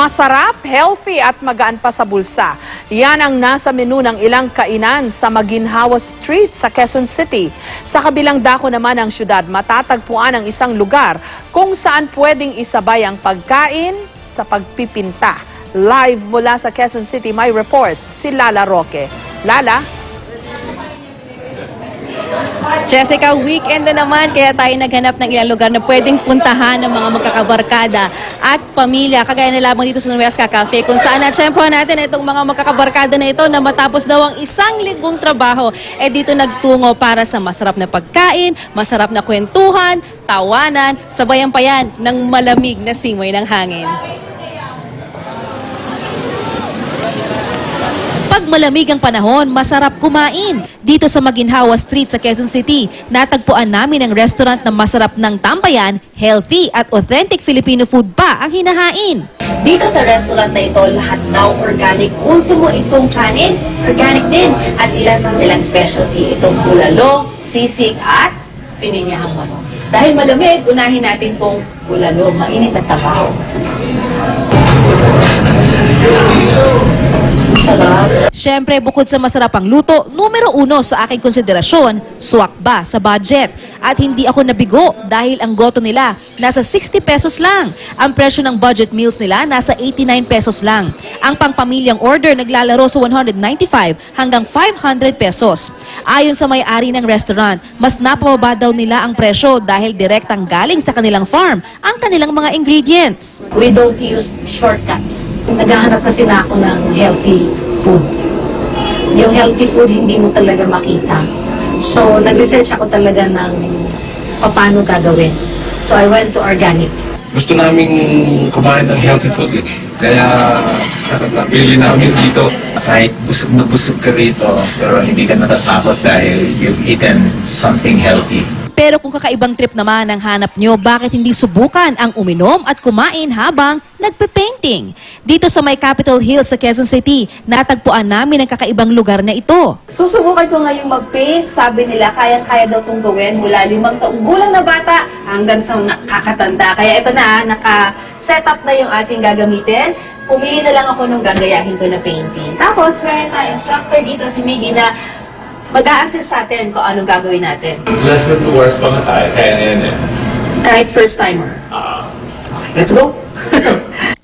Masarap, healthy at magaan pa sa bulsa. Yan ang nasa menu ng ilang kainan sa Maginhawa Street sa Quezon City. Sa kabilang dako naman ng syudad, matatagpuan ang isang lugar kung saan pwedeng isabay ang pagkain sa pagpipinta. Live mula sa Quezon City, may report si Lala Roque. Lala? Jessica, weekend na naman kaya tayo naghanap ng ilang lugar na pwedeng puntahan ng mga magkakabarkada at pamilya. Kagaya na lamang dito sa Nuesca Cafe kung saan natsyempohan natin itong mga magkakabarkada na ito na matapos daw ang isang linggong trabaho, dito nagtungo para sa masarap na pagkain, masarap na kwentuhan, tawanan, sabayan pa yan ng malamig na simoy ng hangin. Pag malamig ang panahon, masarap kumain. Dito sa Maginhawa Street sa Quezon City, natagpuan namin ang restaurant na masarap ng tambayan, healthy at authentic Filipino food pa ang hinahain. Dito sa restaurant na ito, lahat daw organic. Ultimo itong kanin, organic din. At ilan sa nilang specialty, itong bulalo, sisig at pininyahang manok. Dahil malamig, unahin natin itong bulalo, mainit at sabaw. Siyempre, bukod sa masarap ang luto, numero 1 sa aking konsiderasyon, swak ba sa budget? At hindi ako nabigo dahil ang goto nila nasa 60 pesos lang. Ang presyo ng budget meals nila nasa 89 pesos lang. Ang pangpamilyang order naglalaro sa 195 hanggang 500 pesos. Ayon sa may-ari ng restaurant, mas napababa daw nila ang presyo dahil direktang galing sa kanilang farm ang kanilang mga ingredients. We don't use shortcuts. Naghahanap kasi na ako ng healthy food. Yung healthy food hindi mo talaga makita. So, nag-research ako talaga ng paano gagawin. So, I went to organic. Gusto namin kumain ng healthy food. Kaya napili namin dito. Kahit busog na busog ka rito, pero hindi ka natatakot dahil you've eaten something healthy. Pero kung kakaibang trip naman ang hanap nyo, bakit hindi subukan ang uminom at kumain habang nagpe-painting? Dito sa may Capitol Hill sa Quezon City, natagpuan namin ang kakaibang lugar na ito. Susubukan ko ngayong mag-paint. Sabi nila, kayang-kaya daw itong gawin mula 5 taong gulang na bata hanggang sa nakakatanda. Kaya ito na, naka-set up na yung ating gagamitin. Pumili na lang ako nung gagayahin ko na painting. Tapos, meron tayong instructor dito, si Miggy, na mag-a-assist sa atin kung anong gagawin natin. Less than 2 hours pa nga tayo. Kaya na yan eh. Kahit first timer. Okay, let's go!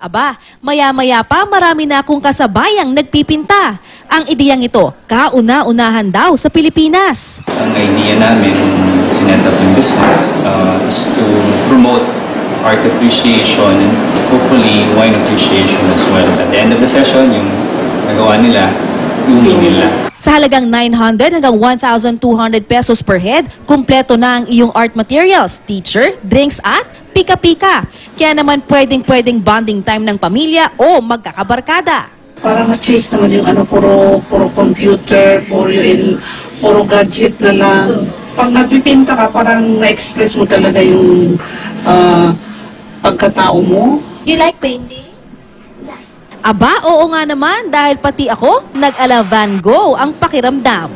Aba, maya-maya pa marami na akong kasabayang nagpipinta. Ang ideyang ito, kauna-unahan daw sa Pilipinas. Ang idea namin, sinet up yung business, is to promote art appreciation and hopefully wine appreciation as well. At the end of the session, yung nagawa nila, iuwi nila. Sa halagang 900 hanggang 1,200 pesos per head, kumpleto na ang iyong art materials, teacher, drinks at pika-pika. Kaya naman pwedeng bonding time ng pamilya o magkakabarkada. Para ma-chase naman yung puro computer, puro gadget na lang. Pag nagpipinta ka, parang na-express mo talaga yung pagkatao mo. You like painting? Aba, oo nga naman dahil pati ako nag-ala Van Gogh ang pakiramdam.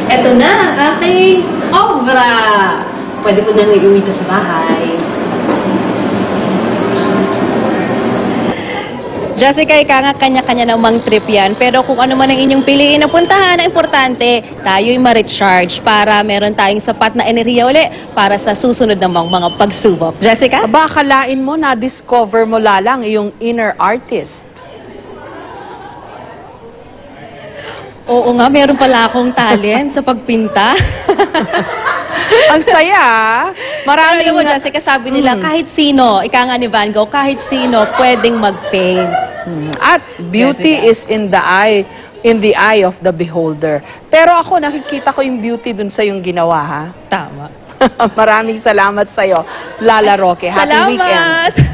Ito na, aking obra! Pwede ko nang iuwi ito sa bahay. Jessica, ika nga kanya-kanya namang trip yan. Pero kung ano man ang inyong piliin na puntahan, ang importante, tayo'y ma-recharge para meron tayong sapat na enerhiya uli para sa susunod namang mga pagsubok. Jessica? Aba, akalain mo na-discover mo lalang iyong inner artist. Oo nga, meron pala akong talent sa pagpinta. Ang saya. Marami mo, Jessica, sabi nila, kahit sino, ika nga ni Van Gogh, kahit sino, pwedeng mag-paint. At beauty Jessica. is in the eye of the beholder. Pero ako, nakikita ko yung beauty dun sa yung ginawa, ha? Tama. Maraming salamat sa'yo, Lala Roque. Happy weekend. Salamat!